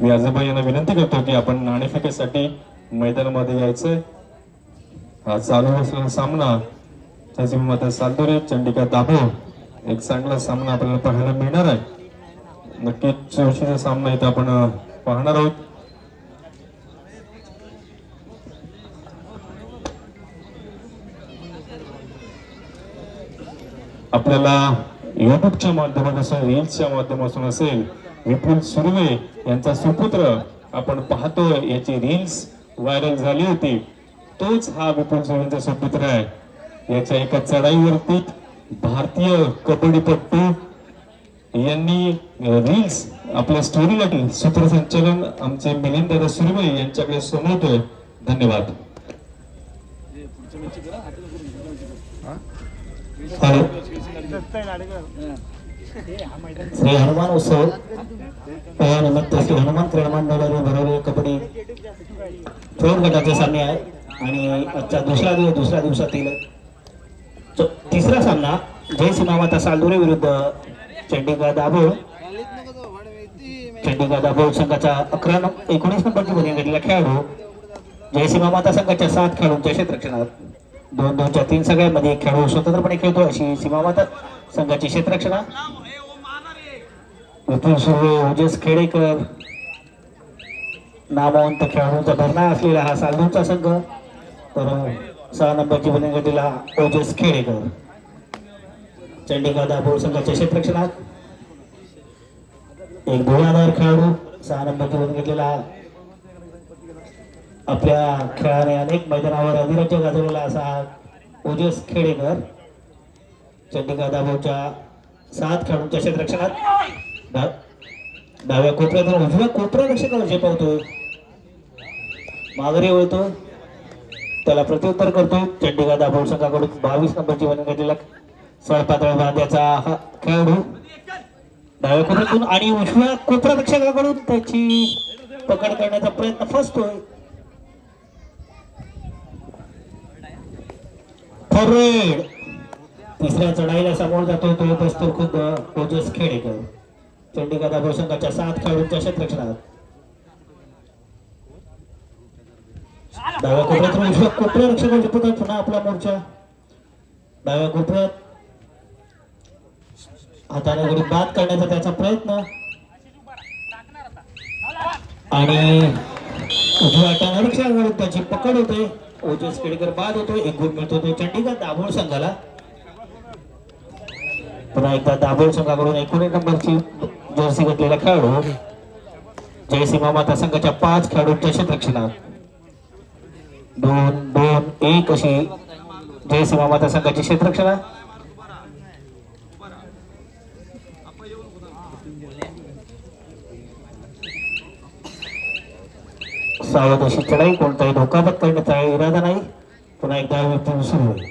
मी आजोबा यांना विनंती करतो की आपण नाणेफेकीसाठी मैदानामध्ये यायचंय। हा चालू असलेला सामना त्याची माता सालदुरे चंडिका दाभोळ एक चांगला सामना आपल्याला पाहायला मिळणार आहे। नक्कीच चौशीचा सामना इथं आपण पाहणार आहोत। आपल्याला युट्यूबच्या माध्यमातून रील्सच्या माध्यमातून असेल विपुल सुर्वे यांचा सुपुत्र आपण पाहतो, याची रील्स व्हायरल झाली होती, तोच हा विपुल सुर्वेंचा सुपुत्र आहे। याच्या एका चढाईवरती भारतीय कबड्डीपटू यांनी रील्स आपल्या स्टोरीला सूत्रसंचालन आमचे मिलिंद सुर्वे यांच्याकडे सोमवतोय। धन्यवाद। श्री हनुमान उत्सव निमित्त श्री हनुमान क्रीडा मंडळाने भरवलेले कबड्डी थोर गटाचे सामने आहे आणि आजचा दुसऱ्या दिवसातील तिसरा सामना जय श्री माता सालदुरे विरुद्ध चंडिका दाभोळ संघाचा 19 नंबरची बनी घेतलेला खेळाडू जय श्री माता संघाच्या 7 खेळाडूंच्या क्षेत्ररक्षणात 2-2च्या 3 सगळ्यांमध्ये खेळाडू स्वतंत्रपणे खेळतो अशी सीमामाता संघाची क्षेत्ररक्षणा। विपुल सुर्वे, ओजस खेडेकर नामवंत खेळाडूंचा भरणा असलेला हा सालदूरचा संघ, तर 6 नंबरची बनी घेतलेला ओजस खेडेकर। चंडिका दाभोळ संघाच्या क्षेत्ररक्षणात एक गोळादार खेळाडू 6 नंबरची बनी घेतलेला आपल्या खेळाने अनेक मैदानावर अधिराज्य गाजवलेला असा ओजस खेडेकर। चंडिका दाभोळच्या 7 खेळाडूंच्या क्षेत्ररक्षणात डाव्या कोपऱ्यातून उजव्या कोपऱ्या रक्षकावर झेपावतोय, माघारी वळतो, त्याला प्रत्युत्तर करतो। चंडिका दाभोळ संघाकडून 22 नंबरची बनी घेतलेला सळपातळ बांध्याचा हा खेळाडू डाव्या कोपऱ्यातून आणि उजव्या कोपऱ्या रक्षकाकडून त्याची पकड करण्याचा प्रयत्न फसतोय। फॉरवर्ड तिसऱ्या चढाईला समोर जातो तो बसतो खुद ओजस खेडेकर। चंडिका दाभोळ संघाच्या 7 खेळाडूंच्या क्षेत्ररक्षणात डाव्या कोपऱ्यातून उजव्या कोपऱ्या रक्षकाचे पुन्हा पुन्हा आपला मोर्चा डाव्या कोपऱ्यात हाताने गडी बाद करण्याचा त्याचा प्रयत्न आणि उजव्या हाताने रक्षकाकडून त्याची पकड होते। ओजस खेडेकर बाद होतो, एक गुण मिळतो तो चंडिका दाभोळ संघाला। पुन्हा एकदा दाभोळ संघाकडून 19 नंबरची जर्सी घेतलेला खेळाडू जय श्री माता संघाच्या 5 खेळाडूंच्या क्षेत्ररक्षणात 2-2-1 अशी जय श्री माता संघाची क्षेत्ररक्षणा। सावध अशी चढाई, कोणताही धोका पत्करण्याचा इरादा नाही। पुन्हा एकदा विपुल सुर्वे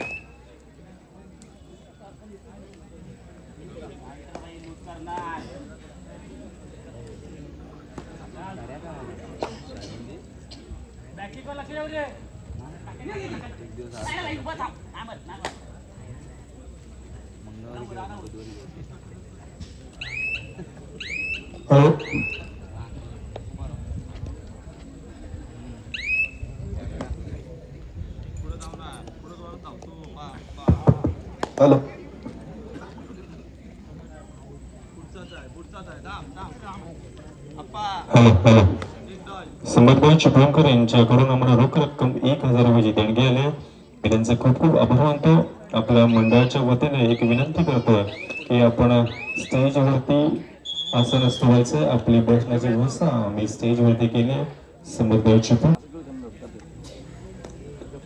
हॅलो हॅलो संबतभाई चिपळूणकर यांच्याकडून आम्हाला रोख रक्कम 1000 रुपयाची देणगी आली आहे। मी त्यांचे खूप खूप आभार मानतो। आपल्या मंडळाच्या वतीने एक विनंती करतोय की आपण स्टेजवरती आसन ठेवायचं, आपली बसण्याची व्यवस्था आम्ही स्टेजवरती केली आहे। संबतभाई चिपळूण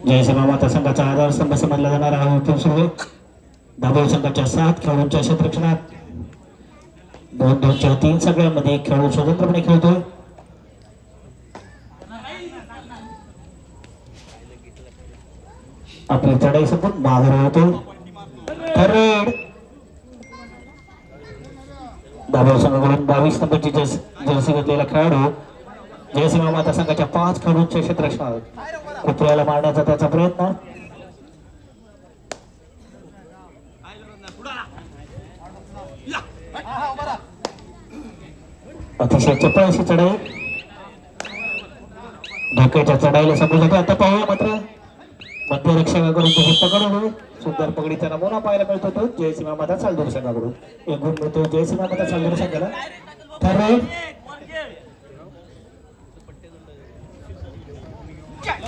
जय श्री माता संघाचा आधारस्तंभ समजला जाणार आहे विपुल सुर्वे। दाभोळ संघाच्या 7 खेळाडूंच्या क्षेत्ररक्षणात 2-2च्या 3 सगळ्यांमध्ये खेळाडू स्वतंत्रपणे खेळतोय। आपली चढाई संपून माघारी होतो। फॉरवर्ड दाभोळ संघाकडून 22 नंबरची जर्सी घेतलेला खेळाडू जय श्री माता संघाच्या 5 खेळाडूंच्या क्षेत्ररक्षणात कुत्र्याला मारण्याचा त्याचा प्रयत्न। अतिशय चपळ अशी चढाई धोक्याच्या चढाईला समोर जातो. आता पाहूया मात्र मध्यरक्षकाकडून तो पकडून सुंदर पकडीचा नमुना पाहायला मिळतो. तो जयसिंह माता चालदूर संघाकडून एक गुण मिळतो जयसिंह माता चालदूर संघाला. ठरले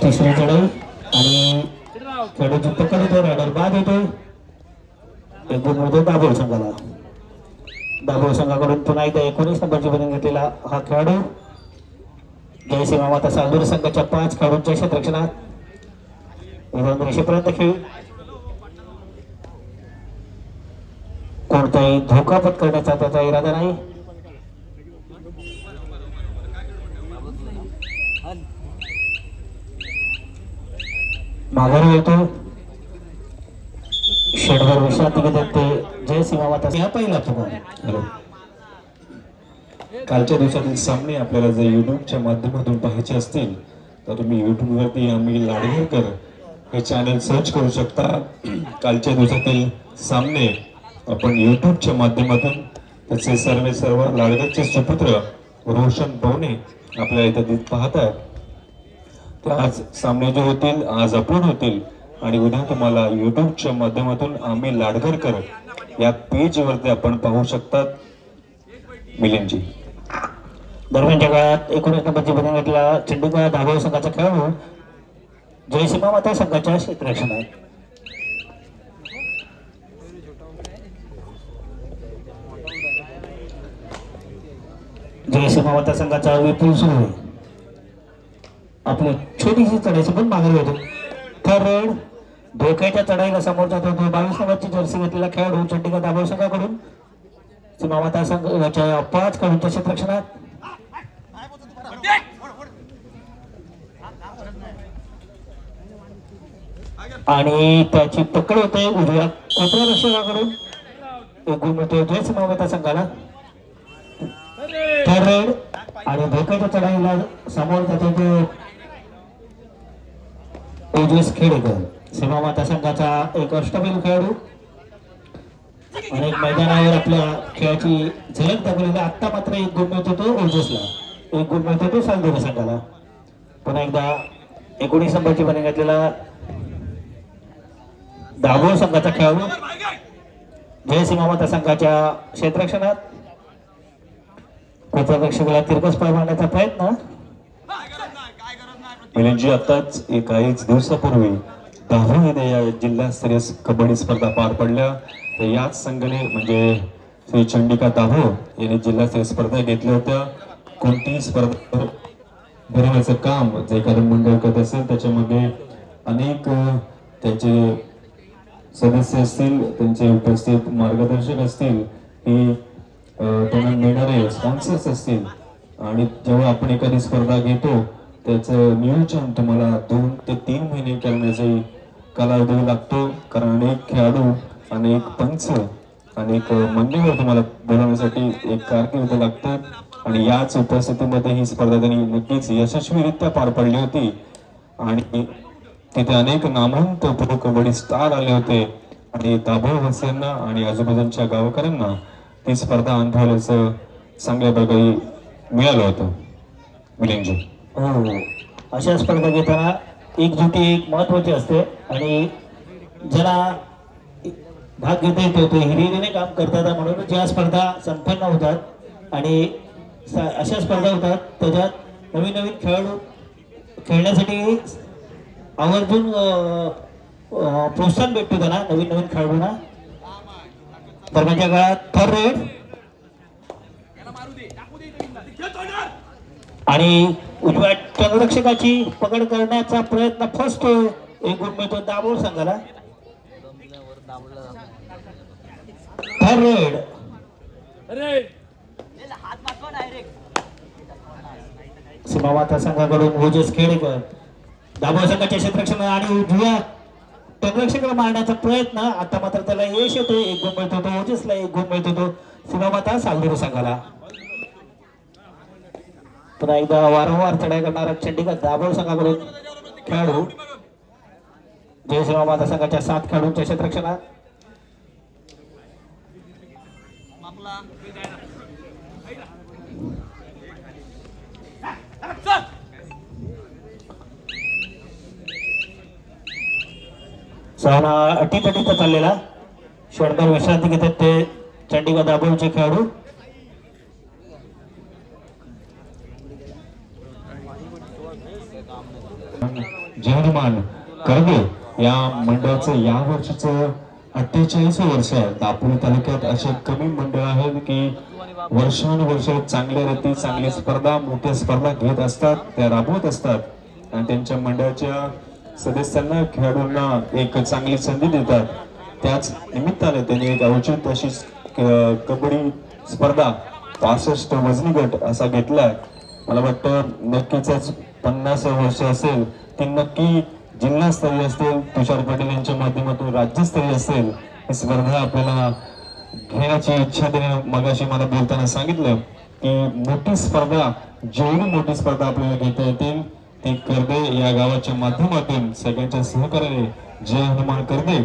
तिसरी चढाई आणि खेळाडूची पकड होतो. रायडर बाद होतो. एक गुण मिळतो दाभोळ संघाला. दाभोळ संघाकडून पुन्हा एकदा 19 नंबरची बदल घेतलेला हा खेळाडू जयसिंह माता चालदूर संघाच्या 5 खेळाडूंच्या क्षेत्ररक्षणात रेषेपर्यंत खेळ. कोणताही धोका पत्करण्याचा त्याचा इरादा नाही. माघारी येतो. षटभर विश्रांती घेतात ते जयसिंह माता. हा पहिला पुकार. कालच्या दिवसातील सामने आपल्याला जर युट्यूबच्या माध्यमातून पाहायचे असतील तर तुम्ही युट्यूबवरती आम्ही लाडगेकर हे चॅनल सर्च करू शकता. कालच्या दिवसातील सामने आपण युट्यूबच्या माध्यमातून त्याचे सर्व लाडगरचे सुपुत्र रोशन पवने आपल्याला इथं पाहतात. तर आज सामने जे होतील आज अपलोड होतील आणि उद्या तुम्हाला युट्यूबच्या माध्यमातून आम्ही लाडगरकर या पेजवरती आपण पाहू शकतात. मिलिंदजी दरम्यानच्या काळात 19 नंबरची बदल घेतला चंडीगड दाभोळ संघाचा खेळाडू जयसिंह माता संघाच्या क्षेत्ररक्षणात. जयसिंह माता संघाचा विपुल सुरू आहे. आपली छोटीशी चढाईची पण मागणी होतो. थर्ड धोक्याच्या चढाईला समोर जातो. 22 नंबरची जर्सी घेतलेला खेळाडू चंडीगड दाभोळ संघाकडून सीमा माता संघाच्या 5 खेळाडूंच्या क्षेत्ररक्षणात. आणि त्याची पकड होते उजव्या कोपऱ्या रक्षकाकडून. एक गुण मिळतो जयसिंह माता संघाला. थर्ड आणि धोक्याच्या चढाईला समोर जातो तो ओजस खेडेकर सीमा माता संघाचा एक अष्टपैलू खेळाडू. अनेक मैदानावर आपल्या खेळाची झलक दाखवलेली. आत्ता मात्र एक गुण मिळतो तो ओजसला. एक गुण मिळतो तो चालदूर संघाला. पुन्हा एकदा 19 नंबरची बनी घातलेला दाभोळ संघाचा खेळाडू जयसिंह माता संघाच्या क्षेत्ररक्षणात. कोपररक्षकाला तिरकस पाय मारण्याचा प्रयत्न. मिलिंदजी आताच काहीच दिवसापूर्वी दाभोळ येथे या जिल्हास्तरीय कबड्डी स्पर्धा पार पडल्या. तर याच संघाने म्हणजे श्री चंडिका दाभोळ यांनी जिल्हास्तरीय स्पर्धा घेतल्या होत्या. कोणतीही स्पर्धा भरवण्याचं काम जे एखादं मंडळ करत असेल त्याच्यामध्ये अनेक त्यांचे सदस्य असतील, त्यांचे उपस्थित मार्गदर्शक असतील, की त्यांना मिळणारे स्पॉन्सर्स असतील आणि जेव्हा आपण एखादी स्पर्धा घेतो त्याचं नियोजन तुम्हाला 2 ते 3 महिने करण्याचा कालावधी लागतो. कारण अनेक खेळाडू, अनेक पंच, अनेक मान्यवर तुम्हाला बोलवण्यासाठी एक कारकीर्द लागतात. आणि याच उपस्थितीमध्ये ही स्पर्धा त्यांनी नक्कीच यशस्वीरित्या पार पडली होती आणि तिथे अनेक नामवंत प्रो कबड्डी स्टार आले होते आणि दाभोळवासियांना आणि आजूबाजूच्या गावकऱ्यांना ती स्पर्धा अनुभवल्याचं चांगल्या प्रकारे मिळालं होतं. मिलिंदजी हो, अशा स्पर्धा घेताना एकजुटी एक महत्वाची असते आणि ज्याला भाग घेता येतो ते हिरिरीने काम करतात. म्हणून ज्या स्पर्धा संपन्न होतात आणि अशा स्पर्धा होतात त्याच्यात नवीन नवीन खेळाडू खेळण्यासाठी आवर्जून प्रोत्साहन भेटतो त्यांना नवीन नवीन खेळाडूंना. दरम्यानच्या काळात थर्ड रेड आणि उजव्या टंगरक्षकाची पकड करण्याचा प्रयत्न फसतोय. एक गुण मिळतो दाभोळ संघाला. थर्ड रेड सीमा माता संघाकडून ओजस खेडेकर दाभोळ संघाच्या क्षेत्ररक्षण आणि उजव्या टंगरक्षकाला मारण्याचा प्रयत्न. आता मात्र त्याला यश येतो. एक गुण मिळतो तो ओजसला. एक गुण मिळतो तो सीमा माता चालदूर संघाला. पुन्हा एकदा वारंवार चढाई करणारा चंडीगड दाभोळ संघाकडून खेळाडू जयसिंह माता संघाच्या 7 खेळाडूंच्या क्षेत्ररक्षणात. सामना अटीतटीचा चाललेला. षटकार विश्रांती घेतात ते चंडीगड दाभोळचे खेळाडू. जयहनुमान करगे या मंडळाचं या वर्षीचं 48 वर्ष आहे. दापोली तालुक्यात असे कमी मंडळ आहेत की वर्षानुवर्ष चांगल्या रीती चांगली स्पर्धा मोठ्या स्पर्धा घेत असतात, त्या राबवत असतात आणि त्यांच्या मंडळाच्या सदस्यांना खेळाडूंना एक चांगली संधी देतात. त्याच निमित्ताने त्यांनी एक औचित्य अशी कबड्डी स्पर्धा 65 वजनी गट असा घेतलाय. मला वाटतं नक्कीच 50 वर्ष असेल ती नक्की जिल्हास्तरीय असेल, तुषार पाटील यांच्या माध्यमातून राज्यस्तरीय असेल. ही स्पर्धा आपल्याला घेण्याची इच्छा त्याने मगाशी मला बोलताना सांगितलं की मोठी स्पर्धा, जेवढी मोठी स्पर्धा आपल्याला घेता येतील ती करदे या गावाच्या माध्यमातून सगळ्यांच्या सहकार्याने जय हनुमान करदे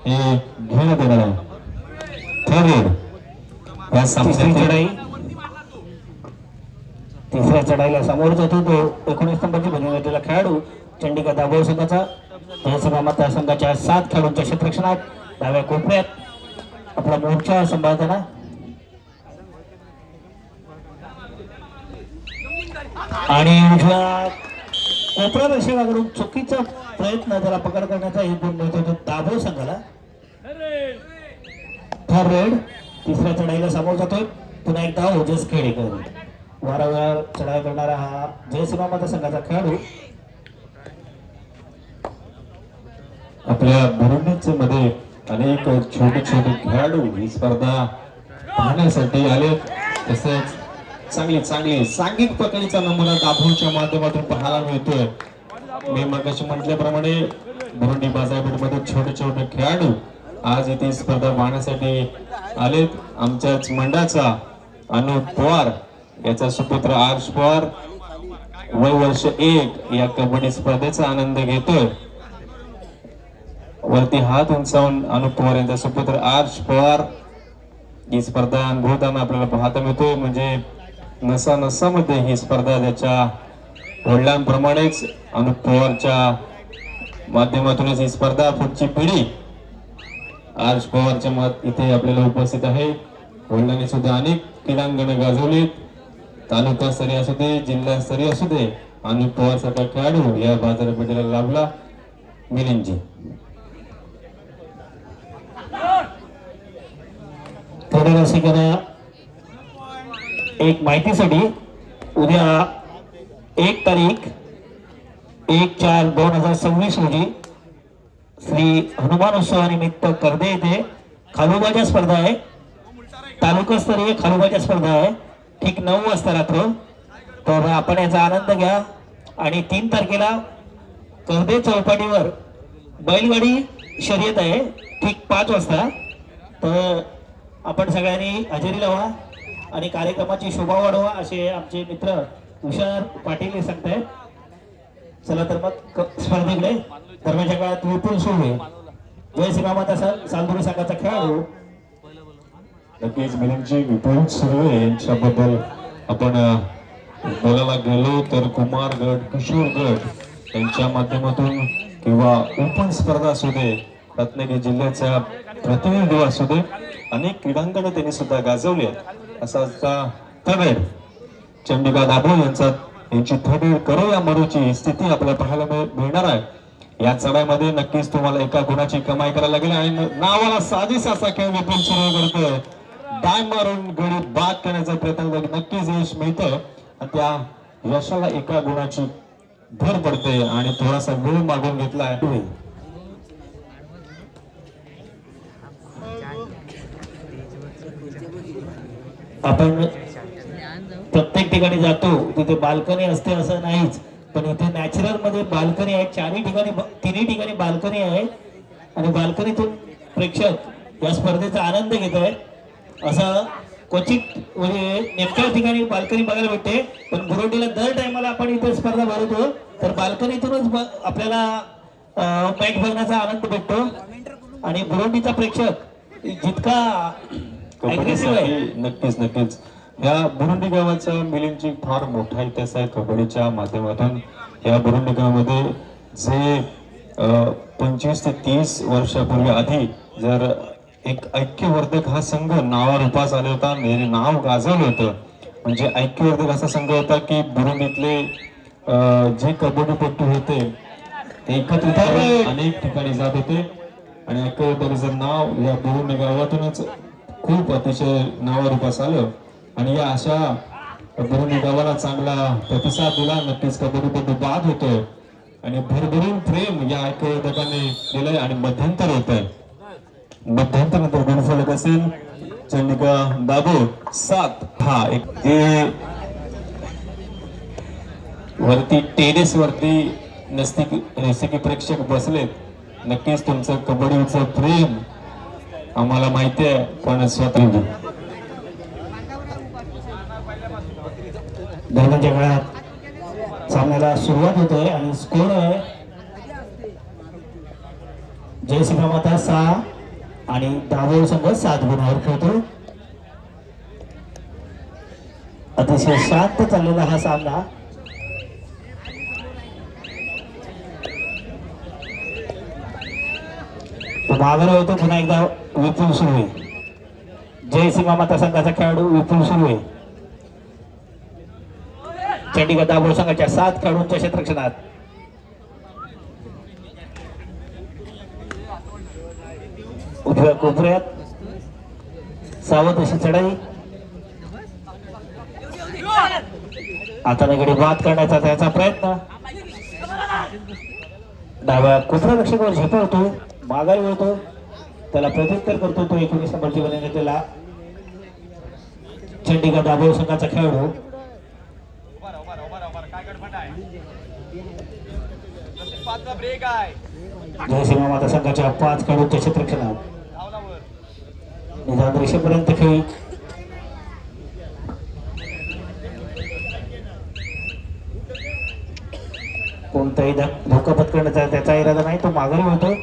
हे घेण्यात येणार आहे. या चढाई तिसऱ्या चढाईला समोर जातो तो 19 नंबरची भूमिकेला खेळाडू चंडीगड दाभोळ संघाचा. जयसिंह माता संघाच्या 7 खेळाडूंच्या क्षेत्ररक्षणात डाव्या कोपऱ्यात आपला मोर्चा सांभाळताना आणि उजव्या कोपरा रक्षकाकडून चुकीचा प्रयत्न त्याला पकड करण्याचा हेतून मिळतो दाभोळ संघाला. थर्ड रेड तिसऱ्या चढाईला समोर जातोय पुन्हा एकदा ओजस खेडेकर. वारंवार चढाई करणारा हा जयसिंह माता संघाचा खेळाडू. आपल्या बुरुंडीचे मध्ये अनेक छोटे छोटे खेळाडू ही स्पर्धा पाहण्यासाठी आले. तसेच चांगली चांगली सांघिक पकडीचा नमुना दाभोळच्या माध्यमातून पाहायला मिळतोय. मी मगाशी म्हटल्याप्रमाणे बुरुंडी बाजारपेठमध्ये छोटे छोटे खेळाडू आज इथे स्पर्धा पाहण्यासाठी आलेत. आमच्याच मंडळाचा अनुप पवार याचा सुपुत्र आर्ष पवार वय वर्ष 1 या कबड्डी स्पर्धेचा आनंद घेतोय. वरती हात उंचावून अनुप पवार यांचा सुपुत्र आर्ष पवार ही स्पर्धा अनुभवताना आपल्याला पाहता मिळतोय. म्हणजे नसा नसामध्ये ही स्पर्धा त्याच्या वडिलांप्रमाणेच अनुप पवारच्या माध्यमातूनच ही स्पर्धा पुढची पिढी आर्ष पवारच्या इथे आपल्याला उपस्थित आहे. वडिलांनी सुद्धा अनेक क्रीडांगण गाजवलीत. तालुकास्तरीय असू दे, जिल्हास्तरीय असू दे, अनुप पवार सारखा खेळाडू या बाजारपेठेला लाभला. मिलिंदजी थोड्या रसिकांना एक माहितीसाठी उद्या 1 तारीख 1/4/2026 रोजी श्री हनुमान उत्सवानिमित्त करदे येथे खालोबाच्या स्पर्धा आहे. तालुकास्तरीय खालोबाच्या स्पर्धा आहे. ठीक 9 वाजता रात्र. तर आपण याचा आनंद घ्या. आणि 3 तारखेला करदे चौपाटीवर बैलगाडी शर्यत आहे ठीक 5 वाजता. तर आपण सगळ्यांनी हजेरी लावा आणि कार्यक्रमाची शोभा वाढवा असे आमचे मित्र तुषार पाटील हे सांगतायत. चला तर मग स्पर्धेकडे. दरम्यानच्या काळात विपुल सुर्वे जयसिंह माता सालदुरी संघाचा खेळाडू. नक्कीच मिलिंदजी विपुल सुर्वे यांच्याबद्दल आपण बोलायला गेलो तर कुमार गट, किशोर गट यांच्या माध्यमातून किंवा ओपन स्पर्धा असू दे, रत्नागिरी जिल्ह्याच्या प्रतिनिधी असू दे, अनेक क्रीडांगण त्यांनी सुद्धा गाजवली आहेत. असा थर्ड चंडीगड दाभोळ यांची थर्ड करो या मरूची स्थिती आपल्याला पाहायला मिळणार आहे. या चढाईमध्ये नक्कीच तुम्हाला एका गुणाची कमाई करायला लागेल आणि नावाला साजेसा असा खेळ विपुल सुरू करतोय. डाय मारून गडी बाद करण्याचा प्रयत्न नक्कीच यश मिळतं आणि त्या यशाला एका गुणाची भर पडते आणि थोडासा वेळ मागून घेतलाय. आपण प्रत्येक ठिकाणी जातो तिथे बाल्कनी असते असं नाहीच, पण इथे नॅचरल मध्ये बाल्कनी आहे. तिन्ही ठिकाणी बाल्कनी आहे आणि बाल्कनीतून प्रेक्षक या स्पर्धेचा आनंद घेतोय. असं क्वचित म्हणजे नेमक्या ठिकाणी बाल्कनी बघायला भेटते. पण बुरुंडीला दर टायमाला आपण इथे स्पर्धा भरवतो तर बाल्कनीतूनच आपल्याला मॅच बघण्याचा आनंद भेटतो. आणि बुरुंडीचा प्रेक्षक जितका अग्रेसिव्ह आहे. नक्कीच नक्कीच या बुरुंडी गावाचा मिलिंदची फार मोठा इतिहास आहे कबड्डीच्या माध्यमातून. या बुरुंडी गावामध्ये जे 25 ते 30 वर्षापूर्वी आधी जर एक ऐक्यवर्धक हा संघ नावारूपास आला होता, नाव गाजवलं होतं. म्हणजे ऐक्यवर्धक असा संघ होता की बुरुंडीतले जे कबड्डीपटू होते ते एकत्रित अनेक ठिकाणी जात होते आणि ऐक्यवर्धकाचं नाव या बुरुंडी गावातूनच खूप अतिशय नावारूपास आलं. आणि या अशा बुरुंडी गावाला चांगला प्रतिसाद दिला. नक्कीच कबड्डीपटू बाद होतोय आणि भरभरून प्रेम या ऐक्यवर्धकाने दिलंय आणि मध्यंतर होत आहे. मध्यंतर नंतर गुणफलक असेल चंडिका दाबो 7. हा एक जे वरती टेरेस वरती नसते प्रेक्षक बसलेत, नक्कीच तुमचं कबड्डीचं प्रेम आम्हाला माहिती आहे. पण स्वतः दरम्यानच्या काळात सामन्याला सुरुवात होते आणि स्कोर आहे जयसिंह माता 6 आणि दाभोळ संघ 7 गुणावर खेळतो. अतिशय शांत चाललेला हा सामना. माघार होतो पुन्हा एकदा विपुल सुर्वे. जयसिंह माता संघाचा खेळाडू विपुल सुर्वे चंडीगड दाभोळ संघाच्या 7 खेळाडूंच्या क्षेत्ररक्षणात. उजव्या कोपऱ्यात सावध अशी चढाई. आता गडी बाद करण्याचा त्याचा प्रयत्न. डाव्या कोपऱ्या रक्षकावर झेपवतो, माघारी वळतो, त्याला प्रत्युत्तर करतो तो 19 नंबरची बने घेतलेला चंडीगड दाभोळ संघाचा खेळाडू. जयसिंह माता संघाच्या 5 खेळाडूंच्या क्षेत्ररक्षणात निदान रेषेपर्यंत खेळी. कोणताही धोका पत्करण्याचा त्याचा इरादा नाही, तो माघारी होतो.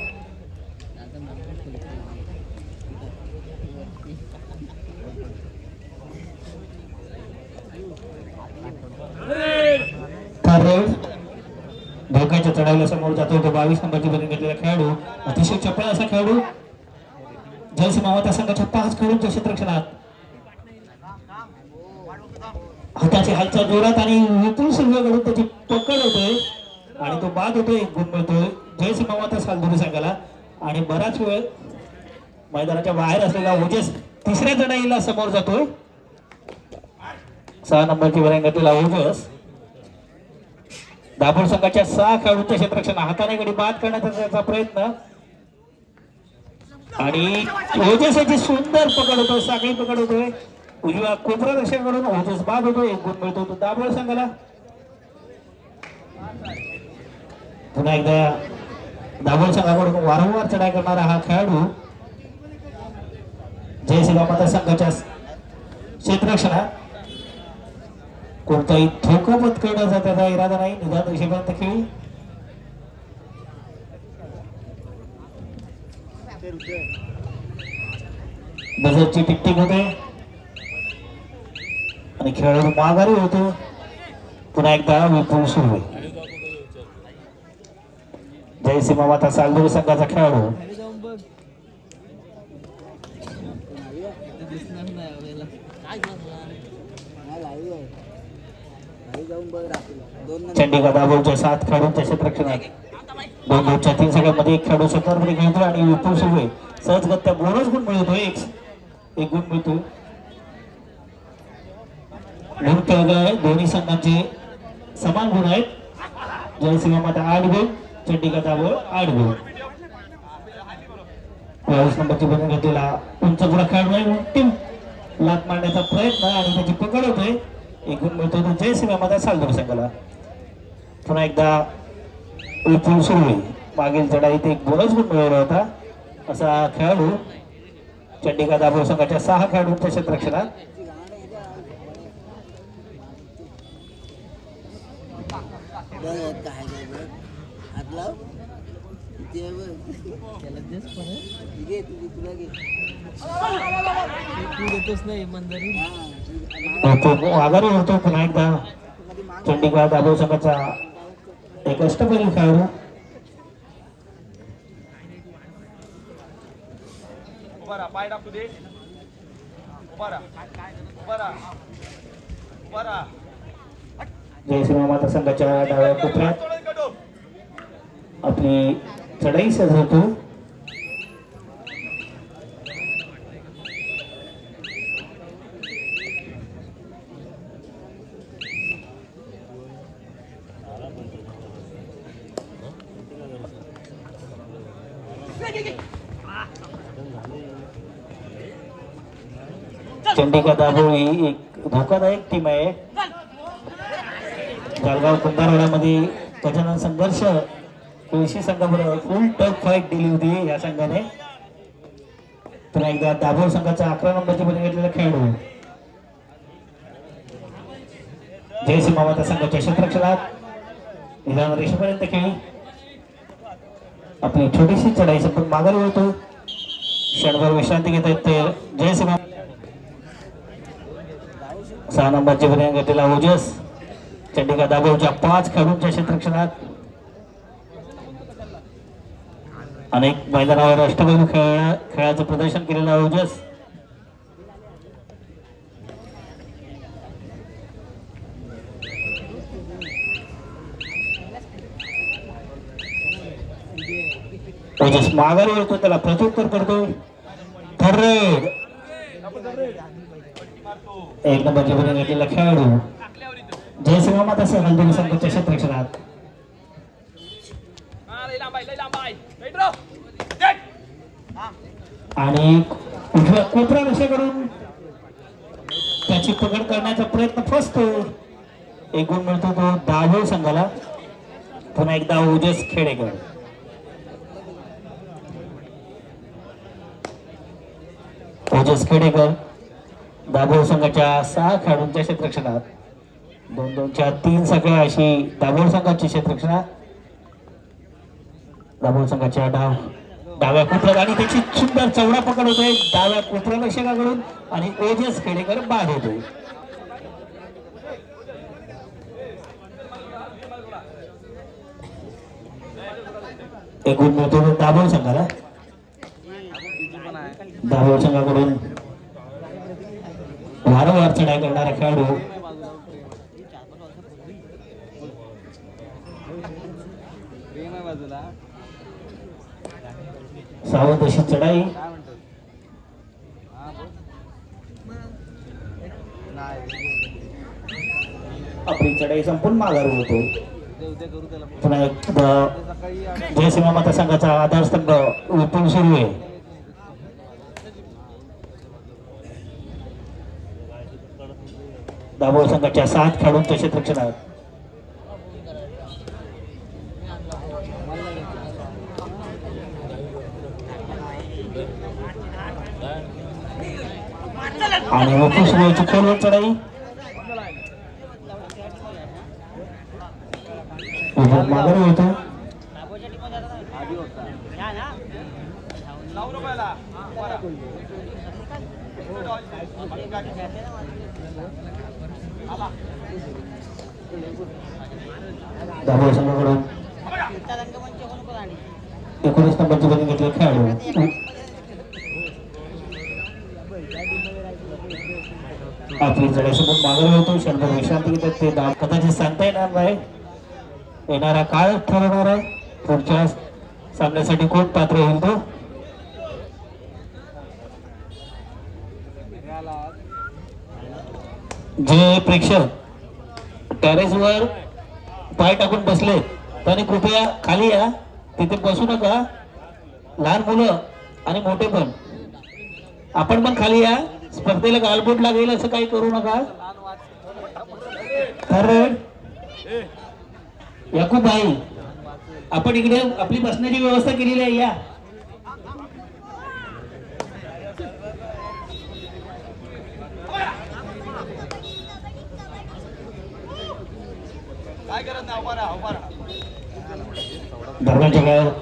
धोक्याच्या चढाईला समोर जातो तो 22 नंबरची बनी घेतलेला खेळाडू. अतिशय चपळ असा खेळाडू. जयसिंह माता संघाच्या 5 खेळाडूंच्या क्षेत्ररक्षणात. हाताची हालचाल जोरात आणि विपुल सुर्वेकडून त्याची पकड होतोय आणि तो बाद होतोय. 1 गुण मिळतोय जयसिंह माता सालधुरी संघाला. आणि बराच वेळ मैदानाच्या बाहेर असलेला ओजस 3ऱ्या चढाईला समोर जातोय. 6 नंबरची बनी घेतलेला ओजस दाभोळ संघाच्या 6 खेळाडूंच्या क्षेत्ररक्षण. हाताने गडी बाद करण्याचा त्याचा प्रयत्न आणि ओजसाची सुंदर पकड होतोय, साखळी पकड होतोय. उजव्या कोपरा रक्षकाकडून ओजस बाद होतोय. 1 गुण मिळतो तो दाभोळ संघाला. पुन्हा एकदा दाभोळ संघाकडून वारंवार चढाई करणारा हा खेळाडू जयसिंह माता संघाच्या क्षेत्ररक्षणात. कोणताही धोका पत्करण्याचा त्याचा इरादा नाही, निदान रेषेपर्यंत खेळी. बजरची टिकटिक होते आणि खेळाडू माघारी होतो. पुन्हा एकदा विपुल सुर्वे. जयसिंह माता सालधुरी संघाचा खेळाडू. चंडीगड दाभोळच्या 7 खेळाडूंच्या क्षेत्ररक्षणात. 2-2च्या 3 सगळ्यामध्ये 1 खेळाडू स्वतंत्रपणे खेळतो आणि विपुल सुर्वे सहजगत्या बोनस गुण मिळतोय. 1 गुण मिळतो. दोन्ही संघांचे समान गुण आहेत. जयसिंह माता 8 गुण, चंडीगड दाभोळ 8 गुण. 22 नंबरची बनी घेतलेला उंच पुढा खेळाडू आहे. अंतिम लात मारण्याचा प्रयत्न आणि त्याची पकड होतोय. 1 गुण मिळतो तो जयसिंह माता सालधुरी संघाला. पुन्हा एकदा विपुल सुर्वे. मागील चढाईत 1 बोनस गुण मिळवला होता असा खेळाडू चंडीगड दाभोळ संघाच्या 6 खेळाडूंच्या क्षेत्ररक्षणात. आघाडी होतो पुन्हा एकदा चंडीगड दाभोळ संघाचा एक अष्टपैलू खेळाडू उभा राहा, पाय टाकू दे. उभा राहा, उभा राहा, उभा राहा. जयसिंह माता संघाच्या डाव्या कोपऱ्यात आपली चढाई सजवतो. चंडिका दाभोळी ही एक धोकादायक टीम आहे. जळगाव कुंभारवाड्यामध्ये गजानन संघर्ष तुळशी संघाबरोबर फुल टफ फाईट दिली होती या संघाने. पुन्हा एकदा दाभोळ संघाचा 11 नंबरची बळी घेतलेला खेळाडू जयसिंह माता संघाच्या क्षेत्ररक्षणात निदान रेषेपर्यंत खेळी आपली छोटीशी चढाई संपून माघारी होतो. क्षणभर विश्रांती घेत आहेत ते जयसिंह. 6 नंबरची बळी घेतलेला ओजस चंडिका दाभोळच्या 5 खेळाडूंच्या क्षेत्ररक्षणात अनेक मैदानावर अष्टपैलू खेळाचं प्रदर्शन केलेला ओजस. ओजस माघारी येतो, त्याला प्रत्युत्तर करतो. थर्रेड 1 नंबरची बळी घेतलेला खेळाडू जयसिंह माता संघाच्या संघाच्या क्षेत्ररक्षणात आणि उजव्या कोपरा रेषेकडून त्याची पकड करण्याचा प्रयत्न फसतो. एक गुण मिळतो तो दाभोळ संघाला. पुन्हा एकदा ओजस खेडेकर. ओजस खेडेकर दाभोळ संघाच्या 6 खेळाडूंच्या क्षेत्ररक्षणात 2-2च्या 3 सगळ्या अशी दाभोळ संघाची क्षेत्ररक्षणात. दाभोळ संघाच्या डाव्या कोपऱ्यात आणि त्याची सुंदर चौडा पकड होतोय डाव्या कोपऱ्या रक्षकाकडून आणि ओजस खेडेकर बाद होतोय. एक गुण मिळतो दाभोळ संघाला. दाभोळ संघाकडून वारंवार चढाई करणारा खेळाडू सावध अशी चढाई. आपली चढाई संपूर्ण माघारी होतो. पुन्हा एकदा जयसिंह माता संघाचा आधारस्तंभ विपुल सुरू आहे. दाभोळ संघाच्या 7 खेळाडूंच्या क्षेत्ररक्षणात आणि विपुल सुरू खोलवर चढाई. माघारी होतो. दाभोळ संघाकडून 19 नंबरची बळी घेतली खेळाडू आपली चढाईसोबत माघारी होतो. क्षणभर विश्रांती घेतात ते कदाचित सांगता येणार नाही. येणारा काळ ठरवणार आहे पुढच्या सामन्यासाठी कोण पात्र होईल तो. जे प्रेक्षक टेरेसवर पाय टाकून बसले त्यांनी कृपया खाली या. तिथे बसू नका. लहान मुलं आणि मोठे पण आपण पण खाली या. स्पर्धेला गालबोट लागेल असं काही करू नका. तर याकूब भाई आपण इकडे आपली बसण्याची व्यवस्था केलेली आहे. या दरम्यानच्या काळात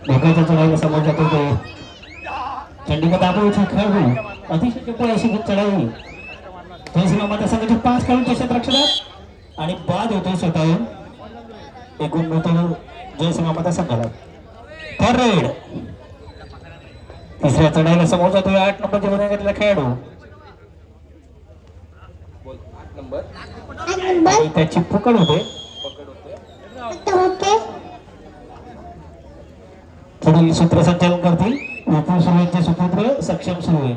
धोक्याच्या चढाईला समोर जातो तो चंडिका दाभोळचा खेळाडू अतिशय चपळ अशी चढाई. जयसिंह माता संघाचे 5 खेळाडूंच्या क्षेत्ररक्षणात आणि बाद होतो स्वतःहून. एकूण मिळतो जयसिंह माता संघाला. थर्ड तिसऱ्या चढाईला समोर जातोय 8 नंबरच्या वर्गातला खेळाडू बोल 8 नंबर आणि त्याची पकड होते. पकड होते पुढील सूत्रसंचालन करतील विपुल सुरेंचे सुपुत्र सक्षम सुरे.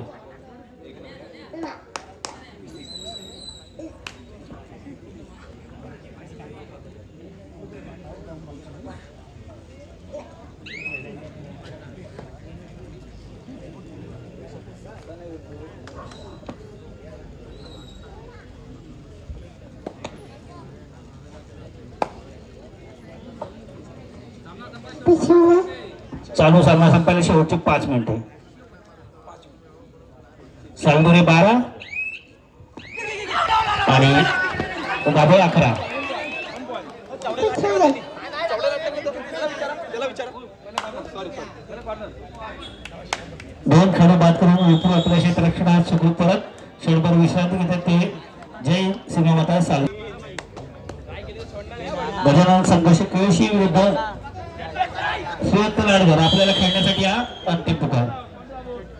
चालू सामना संपायला शेवटची 5 मिनिटे. सालदुरे 12 आणि दाबे 11. दोन खेळ बाद करून विपुल आपल्या क्षेत्ररक्षणात सुखरूप परत क्षणभर विश्रांती घेतात ते जय सिनेमाता साल. गजानन संघर्ष केळशी विरुद्ध सुरत लाडघर आपल्याला खेळण्यासाठी हा अंतिम पुकार.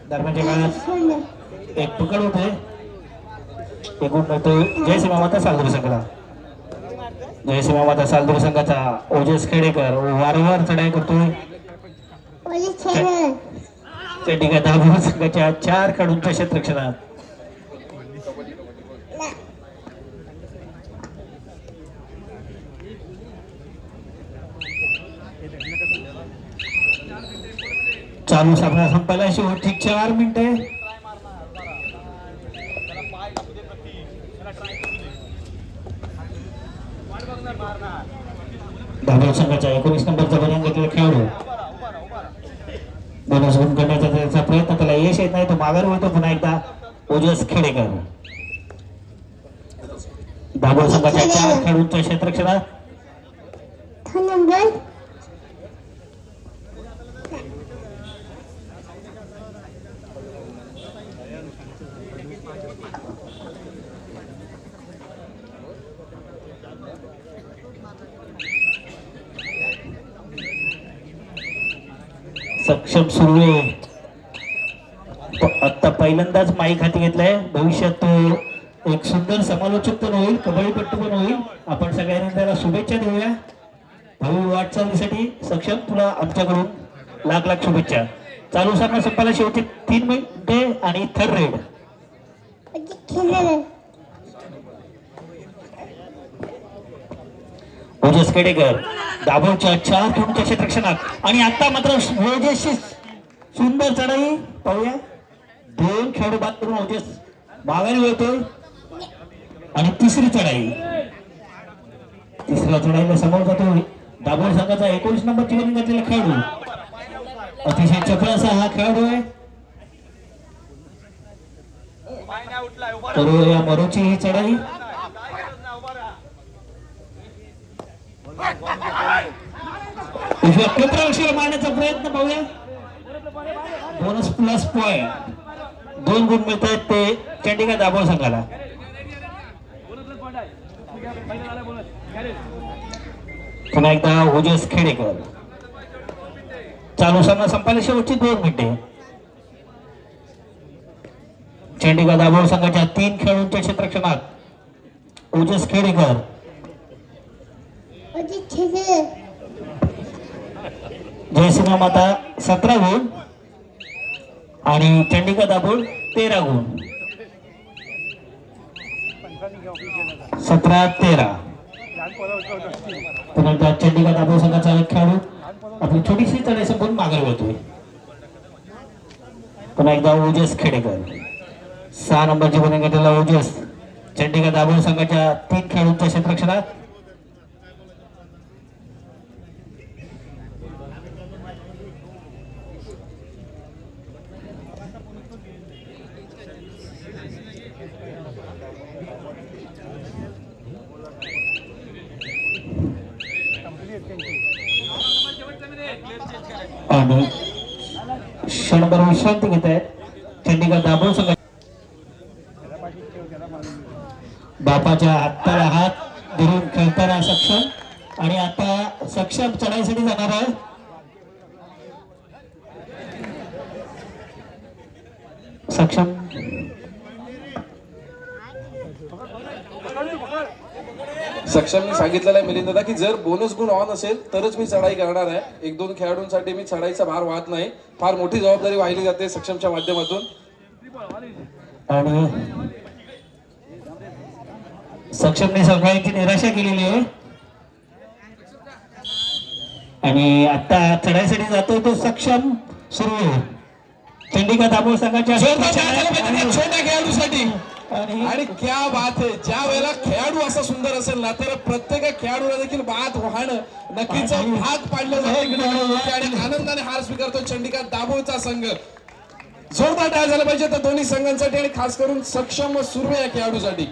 दरम्यानच्या काळात एक पकड होते. एकूण मिळतो जय सिनेमाता सालदुरी संघाला. जय सिनेमाता सालदुरी संघाचा ओजस खेडेकर वारंवार चढाई करतोय. त्या ठिकाणी दाभोळ संघाच्या 4 खेळाडूंच्या क्षेत्ररक्षणात चालू सामना संपायला शेवटची 4 मिनिटे. दाभोळ संघाच्या 19 नंबरचा बजरंग खेळाडू बोनस गुण करण्याचा त्याचा प्रयत्न, त्याला यश येत नाही, तो माघार होतो. पुन्हा एकदा ओजस खेडेकर दाभोळ संघाच्या 4 खेळाडूंच्या क्षेत्ररक्षणात सक्षम सुर्वे आता पहिल्यांदाच माईक हाती घेतलाय. भविष्यात तो एक सुंदर समालोचक पण होईल, कबड्डीपट्टू पण होईल. आपण सगळ्यांनी त्याला शुभेच्छा देऊया भाऊ वाटचालीसाठी. सक्षम, तुला आमच्याकडून लाख लाख शुभेच्छा. चालू सामना संपायला शेवटचे 3 मिनिटे आणि थर्ड रेड. ओजस खेडेकर दाभोळच्या 4 खेळाडूंच्या क्षेत्ररक्षणात आणि आता मात्र ओजसची सुंदर चढाई पाहूया. 2 खेळाडू बाद करून ओजस माघारी वळतोय आणि तिसरी चढाई. तिसऱ्या चढाईला समोर जातोय दाभोळ संघाचा 19 नंबरची बंद घातलेला खेळाडू. अतिशय चपळ असा हा खेळाडू आहे. तर या मरोची ही चढाई क्षेत्ररक्षण मारण्याचा प्रयत्न पाहूया. बोनस प्लस पॉइंट 2 गुण मिळत आहेत ते चंडीगड दाभोळ संघाला. पुन्हा एकदा ओजस खेडेकर. चालू सामना संपायला शेवटची 2 मिनिटे. चंडीगड दाभोळ संघाच्या 3 खेळाडूंच्या क्षेत्ररक्षणात ओजस खेडेकर जयसिंह माता 17 गुण आणि चंडीगड दाभोळ 13 गुण. 17-13. पुन्हा चंडीगड दाभोळ संघाचा एक खेळाडू आपली छोटीशी चढाई संपून मागे वळतोय. पुन्हा एकदा ओजस खेडेकर 6 नंबरची बनी घेतलेला ओजस चंडीगड दाभोळ संघाच्या 3 खेळाडूंच्या क्षेत्ररक्षणात. आणि क्षणभर विश्रांती घेत आहेत चंडीगड दाभोळ संघ. बापाच्या हाताला हात धरून खेळताना सक्षम आणि आता सक्षम चढाईसाठी जाणार आहे. सक्षम सक्षमने सांगितलेलं आहे मिलिंद दादा की जर बोनस गुण ऑन असेल तरच मी चढाई करणार आहे. 1-2 खेळाडूंसाठी मी चढाईचा भार वाहत नाही. फार मोठी जबाबदारी वाहिली जाते सक्षमच्या माध्यमातून. आणि सक्षमने सगळ्यांची निराशा केलेली आहे आणि आता चढाईसाठी जातो तो सक्षम सुरू आहे. चंडिका दामोह संघाच्या छोट्या खेळाडूसाठी आणि आणि क्या बात आहे. ज्या वेळेला खेळाडू असा सुंदर असेल ना तर प्रत्येक खेळाडूला देखील बात वाहणं नक्कीच भाग पाडलं जातं आणि आनंदाने हार स्वीकारतो चंडिका दाभोळचा संघ. जोरदार टाळ्या झाल्या पाहिजे तर दोन्ही संघांसाठी आणि खास करून सक्षम सुर्वे या खेळाडूसाठी.